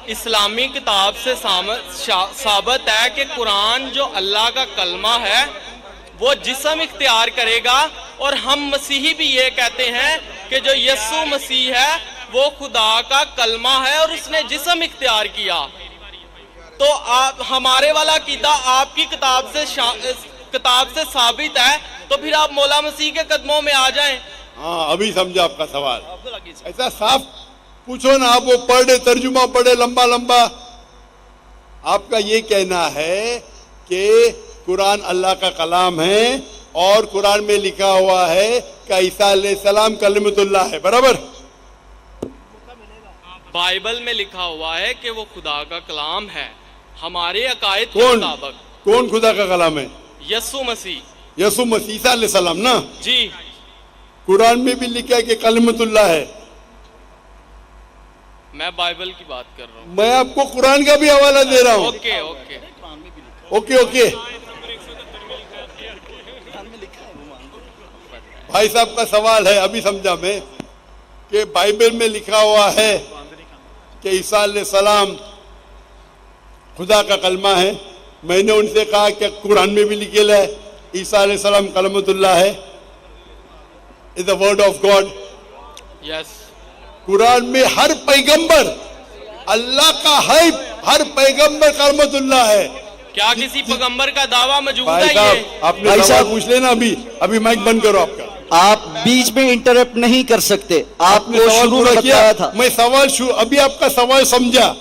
اسلامی کتاب سے ثابت ہے کہ قرآن جو اللہ کا کلمہ ہے وہ جسم اختیار کرے گا، اور ہم مسیحی بھی یہ کہتے ہیں کہ جو یسوع مسیح ہے وہ خدا کا کلمہ ہے اور اس نے جسم اختیار کیا۔ تو ہمارے والا عقیدہ آپ کی کتاب سے ثابت ہے، تو پھر آپ مولا مسیح کے قدموں میں آ جائیں۔ ہاں ابھی سمجھا آپ کا سوال، ایسا صاف پوچھو نا، آپ وہ پڑھے ترجمہ پڑھے لمبا لمبا۔ آپ کا یہ کہنا ہے کہ قرآن اللہ کا کلام ہے اور قرآن میں لکھا ہوا ہے کہ عیسیٰ علیہ السلام کلمۃ اللہ ہے، برابر؟ بائبل میں لکھا ہوا ہے کہ وہ خدا کا کلام ہے، ہمارے عقائد کے مطابق۔ کون خدا کا کلام ہے؟ یسوع مسیح۔ یسوع مسیح عیسیٰ علیہ السلام نا؟ جی۔ قرآن میں بھی لکھا ہے کہ کلمۃ اللہ ہے۔ میں بائبل کی بات کر رہا ہوں۔ میں آپ کو قرآن کا بھی حوالہ دے رہا ہوں۔ Okay okay okay okay. بھائی صاحب کا سوال ہے، ابھی سمجھا میں، کہ بائبل میں لکھا ہوا ہے کہ عیسیٰ علیہ السلام خدا کا کلمہ ہے۔ میں نے ان سے کہا کہ قرآن میں بھی لکھا ہے عیسیٰ علیہ السلام کلمۃ اللہ ہے، is the word of God۔ یس۔ قرآن میں ہر پیغمبر اللہ کا ہے، ہر پیغمبر کلمۃ اللہ ہے۔ کیا کسی پیغمبر کا دعویٰ موجود ہے؟ بھائی صاحب آپ نے سوال پوچھ لینا، ابھی مائک بند کرو آپ کا۔ آپ بیچ میں انٹرپٹ نہیں کر سکتے، آپ کو شروع میں بتایا تھا۔ میں سوال ابھی آپ کا سوال سمجھا،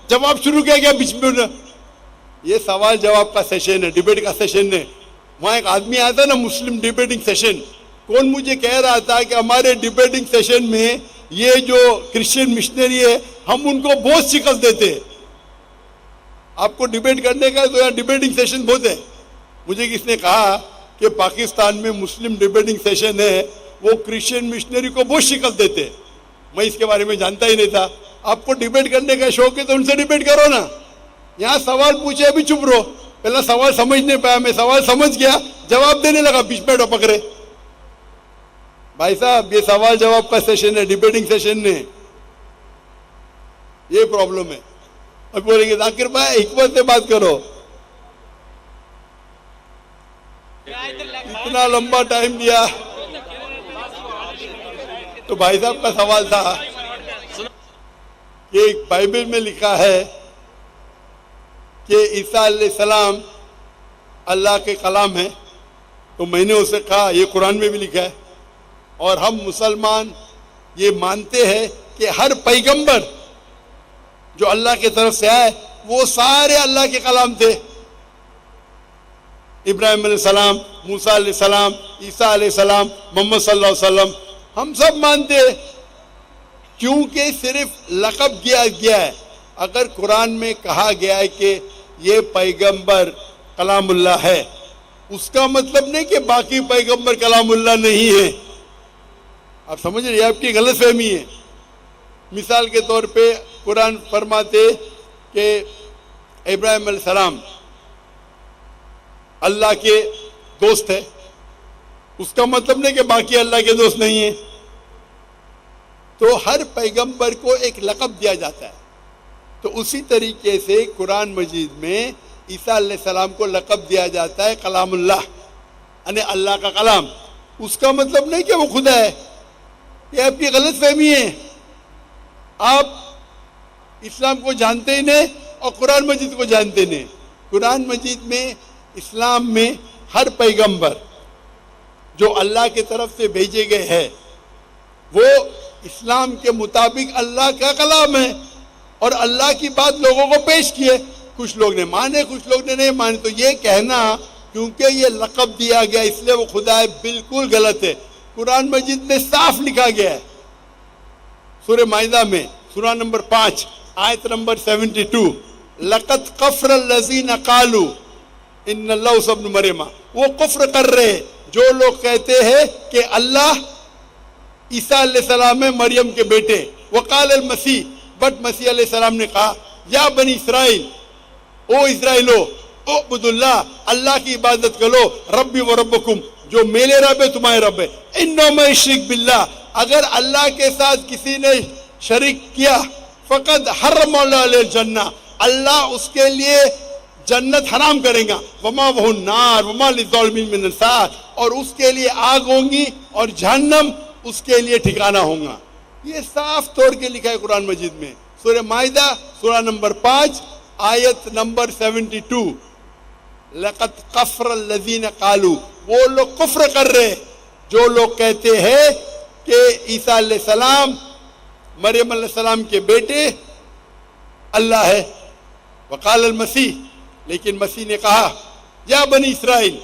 جواب شروع کیا گیا بیچ میں۔ یہ سوال جواب کا سیشن ہے، ڈیبیٹ کا سیشن ہے۔ وہاں ایک آدمی آیا تھا نا، مسلم ڈیبیٹنگ سیشن، کون مجھے کہہ رہا تھا کہ ہمارے ڈیبیٹنگ سیشن میں یہ جو کرسچین مشنری ہے ہم ان کو بہت شکست دیتے ہیں۔ آپ کو ڈیبیٹ کرنے کا تو یہاں ڈیبیٹنگ سیشن بہت ہے۔ مجھے کس نے کہا کہ پاکستان میں مسلم ڈیبیٹنگ سیشن ہے، وہ کرسچین مشنری کو بہت شکست دیتے ہیں۔ میں اس کے بارے میں جانتا ہی نہیں تھا۔ آپ کو ڈیبیٹ کرنے کا شوق ہے تو ان سے ڈیبیٹ کرو نا۔ یہاں سوال پوچھے ابھی چپ رہو، پہلا سوال سمجھ نہیں پایا، میں سوال سمجھ گیا جواب دینے لگا، بیچ میں پکڑے۔ بھائی صاحب یہ سوال جواب کا سیشن ہے، ڈیبیٹنگ سیشن نہیں، یہ پرابلم ہے۔ اب بولیں گے ذاکر بھائی حکمت سے بات کرو، اتنا لمبا ٹائم دیا۔ تو بھائی صاحب کا سوال تھا کہ بائبل میں لکھا ہے کہ عیسیٰ علیہ السلام اللہ کے کلام ہے، تو میں نے اسے کہا یہ قرآن میں بھی لکھا ہے، اور ہم مسلمان یہ مانتے ہیں کہ ہر پیغمبر جو اللہ کی طرف سے آئے وہ سارے اللہ کے کلام تھے۔ ابراہیم علیہ السلام، موسیٰ علیہ السلام، عیسیٰ علیہ السلام، محمد صلی اللہ علیہ وسلم، ہم سب مانتے ہیں، کیونکہ صرف لقب دیا گیا ہے۔ اگر قرآن میں کہا گیا ہے کہ یہ پیغمبر کلام اللہ ہے، اس کا مطلب نہیں کہ باقی پیغمبر کلام اللہ نہیں ہے۔ آپ سمجھ رہے ہیں؟ آپ کی غلط فہمی ہے۔ مثال کے طور پہ قرآن فرماتے کہ ابراہیم علیہ السلام اللہ کے دوست ہے، اس کا مطلب نہیں کہ باقی اللہ کے دوست نہیں ہیں۔ تو ہر پیغمبر کو ایک لقب دیا جاتا ہے، تو اسی طریقے سے قرآن مجید میں عیسیٰ علیہ السلام کو لقب دیا جاتا ہے کلام اللہ، یعنی اللہ کا کلام۔ اس کا مطلب نہیں کہ وہ خدا ہے، یہ آپ کی غلط فہمی ہے۔ آپ اسلام کو جانتے ہی نہیں اور قرآن مجید کو جانتے نہیں۔ قرآن مجید میں اسلام میں ہر پیغمبر جو اللہ کی طرف سے بھیجے گئے ہیں وہ اسلام کے مطابق اللہ کا کلام ہے، اور اللہ کی بات لوگوں کو پیش کی ہے۔ کچھ لوگ نے مانے، کچھ لوگ نے نہیں مانے، تو یہ کہنا کیونکہ یہ لقب دیا گیا اس لیے وہ خدا ہے، بالکل غلط ہے۔ قرآن مجید میں صاف لکھا گیا ہے، سورہ مائدہ میں سورہ نمبر 5 آیت نمبر 72، لَقَدْ كَفَرَ الَّذِينَ قَالُوا إِنَّ اللَّهَ عِيسَى ابْنُ مَرْيَمَ۔ وہ کفر کر رہے ہیں جو لوگ کہتے ہیں کہ اللہ عیسیٰ علیہ السلام ہے مریم کے بیٹے۔ وقال المسیح، بٹ مسیح علیہ السلام نے کہا یا بنی اسرائیل، او اسرائیلو، اعبدوا اللہ، اللہ کی عبادت کرو، ربی و ربکم، جو میرے رب ہے تمہارے رب ہے۔ انہ من یشرک باللہ، اگر اللہ کے ساتھ کسی نے شریک کیا، فقد حرم علیہ الجنہ، اللہ اس کے لیے جنت حرام کرے گا، وما وہ النار وما للظالمین من انصار، اور اس کے لیے آگ ہوں گی اور جہنم اس کے لیے ٹھکانہ ہوگا۔ یہ صاف طور کے لکھا ہے قرآن مجید میں، سورہ مائدہ سورہ نمبر 5 آیت نمبر 72۔ لقد کفر الذین قالوا، وہ لوگ کفر کر رہے جو لوگ کہتے ہیں کہ عیسیٰ علیہ السلام مریم علیہ السلام کے بیٹے اللہ ہے۔ وقال المسیح، لیکن مسیح نے کہا یا بنی اسرائیل،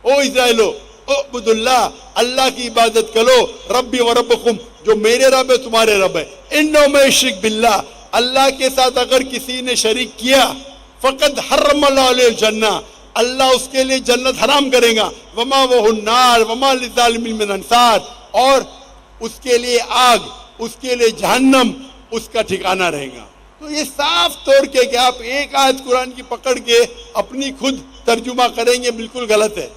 او اسرائیلو اعبدوا اللہ، اللہ کی عبادت کرو، ربی و ربکم، جو میرے رب ہے تمہارے رب ہے، انہ من یشرک باللہ، اللہ کے ساتھ اگر کسی نے شریک کیا، فقد حرم اللہ علیہ الجنہ، اللہ اس کے لیے جنت حرام کرے گا، وما وہ النار وما للظالمین من انصار، اور اس کے لیے آگ، اس کے لیے جہنم اس کا ٹھکانہ رہے گا۔ تو یہ صاف طور کے کہ آپ ایک آیت قرآن کی پکڑ کے اپنی خود ترجمہ کریں گے، بالکل غلط ہے۔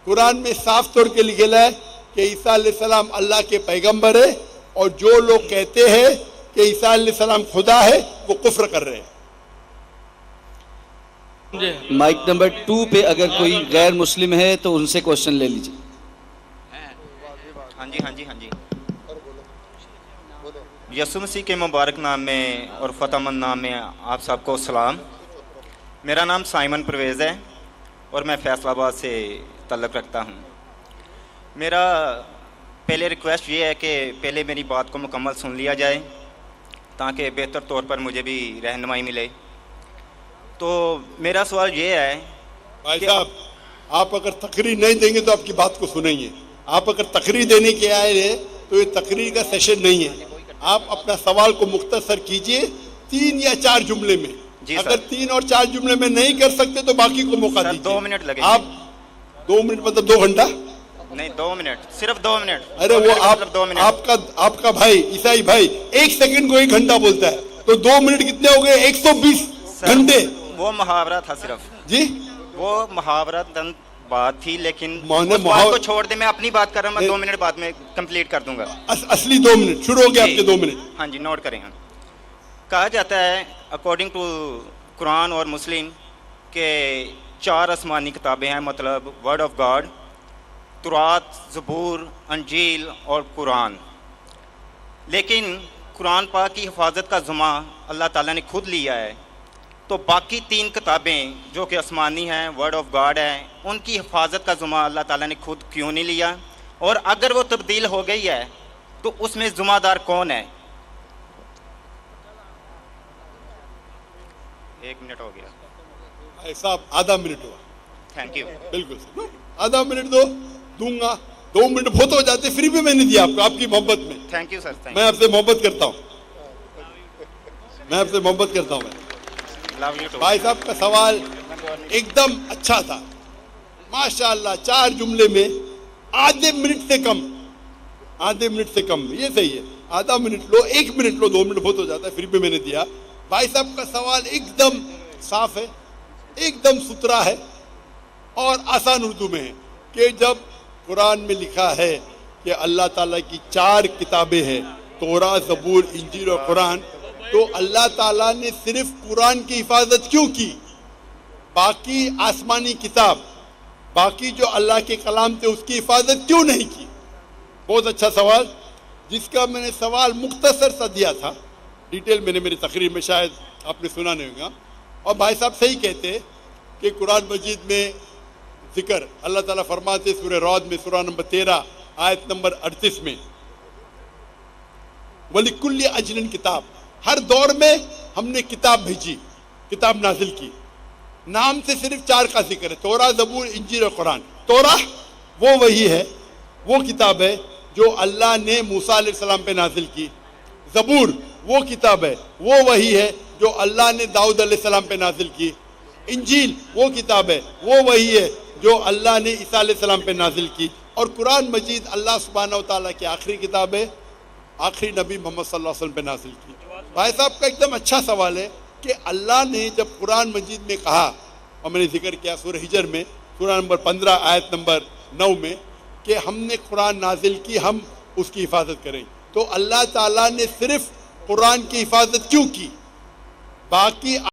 قرآن میں صاف طور کے لکھا ہے کہ عیسیٰ علیہ السلام اللہ کے پیغمبر ہے، اور جو لوگ کہتے ہیں کہ عیسیٰ علیہ السلام خدا ہے وہ کفر کر رہے ہیں۔ مائک نمبر 2 پہ اگر کوئی غیر مسلم ہے تو ان سے کوشچن لے لیجیے۔ ہاں جی یسوع مسیح کے مبارک نام میں اور فتح مند نام میں آپ سب کو سلام۔ میرا نام سائمن پرویز ہے اور میں فیصل آباد سے تعلق رکھتا ہوں۔ میرا پہلے ریکویسٹ یہ ہے کہ پہلے میری بات کو مکمل سن لیا جائے تاکہ بہتر طور پر مجھے بھی رہنمائی ملے۔ تو میرا سوال یہ ہے، بھائی صاحب آپ اگر تقریر نہیں دیں گے تو آپ کی بات کو سنیں گے، آپ اگر تقریر دینے کے آئے ہیں تو یہ تقریر کا سیشن نہیں ہے۔ آپ اپنا سوال کو مختصر کیجئے 3 یا 4 جملے میں، اگر 3 اور 4 جملے میں نہیں کر سکتے تو باقی کو موقع دیجیے۔ 2 منٹ لگے آپ 2 منٹ مطلب 2 گھنٹہ؟ نہیں 2 منٹ، صرف 2 منٹ۔ ارے وہ آپ کا بھائی عیسائی بھائی 1 سیکنڈ کو 1 گھنٹا بولتا ہے، تو 2 منٹ کتنے ہو گئے؟ 120 گھنٹے۔ وہ محاورہ تھا صرف جی، وہ محاورہ بات تھی، لیکن میں اس بات کو چھوڑ دے، میں اپنی بات کر رہا ہوں، میں 2 منٹ بعد میں کمپلیٹ کر دوں گا۔ اصلی 2 منٹ شروع ہو گیا آپ کے 2 منٹ۔ ہاں جی نوٹ کریں۔ کہا جاتا ہے اکارڈنگ ٹو قرآن اور مسلم کہ 4 آسمانی کتابیں ہیں، مطلب ورڈ آف گاڈ، تورات، زبور، انجیل اور قرآن۔ لیکن قرآن پاک کی حفاظت کا ذمہ اللہ تعالیٰ نے خود لیا ہے، تو باقی 3 کتابیں جو کہ آسمانی ہیں، ورڈ آف گاڈ ہے، ان کی حفاظت کا ذمہ اللہ تعالیٰ نے خود کیوں نہیں لیا؟ اور اگر وہ تبدیل ہو گئی ہے تو اس میں ذمہ دار کون ہے؟ 1 منٹ ہو گیا بھائی صاحب، آدھا منٹ ہوا۔ Thank you. بالکل آدھا منٹ دوں گا، 2 منٹ بہت ہو جاتے، فری بھی میں نے دیا آپ کو، آپ کی محبت میں۔ تھینک یو سر، میں آپ سے محبت کرتا ہوں، بھائی صاحب کا سوال ایک دم اچھا تھا ماشاءاللہ۔ 4 جملے میں آدھے منٹ سے کم، یہ صحیح ہے۔ آدھا منٹ لو، 1 منٹ لو، 2 منٹ بہت ہو جاتا ہے، پھر بھی میں نے دیا۔ بھائی صاحب کا سوال ایک دم صاف ہے، ایک دم ستھرا ہے اور آسان اردو میں ہے کہ جب قرآن میں لکھا ہے کہ اللہ تعالیٰ کی 4 کتابیں ہیں، تورات، زبور، انجیل اور قرآن، تو اللہ تعالیٰ نے صرف قرآن کی حفاظت کیوں کی؟ باقی آسمانی کتاب، باقی جو اللہ کے کلام تھے اس کی حفاظت کیوں نہیں کی؟ بہت اچھا سوال، جس کا میں نے سوال مختصر سا دیا تھا، ڈیٹیل میں نے میری تقریر میں شاید آپ نے سنا نہیں ہوگا۔ اور بھائی صاحب صحیح کہتے کہ قرآن مجید میں ذکر اللہ تعالیٰ فرماتے سورہ رعد میں سورہ نمبر 13 آیت نمبر 38 میں، وَلِكُلِّ أَجْلٍ کتاب، ہر دور میں ہم نے کتاب بھیجی، کتاب نازل کی۔ نام سے صرف 4 کا ذکر ہے، تورات، زبور، انجیل اور قرآن۔ تورات وہ وہی ہے، وہ کتاب ہے جو اللہ نے موسیٰ علیہ السلام پہ نازل کی۔ زبور وہ کتاب ہے، وہ وہی ہے جو اللہ نے داؤد علیہ السلام پہ نازل کی۔ انجیل وہ کتاب ہے، وہ وہی ہے جو اللہ نے عیسیٰ علیہ السلام پہ نازل کی۔ اور قرآن مجید اللہ سبحانہ و تعالیٰ کی آخری کتاب ہے، آخری نبی محمد صلی اللہ علیہ وسلم پہ نازل کی۔ بھائی صاحب کا ایک دم اچھا سوال ہے کہ اللہ نے جب قرآن مجید میں کہا، اور میں نے ذکر کیا سورہ ہجر میں سورہ نمبر 15 آیت نمبر 9 میں کہ ہم نے قرآن نازل کی، ہم اس کی حفاظت کریں، تو اللہ تعالیٰ نے صرف قرآن کی حفاظت کیوں کی؟ باقی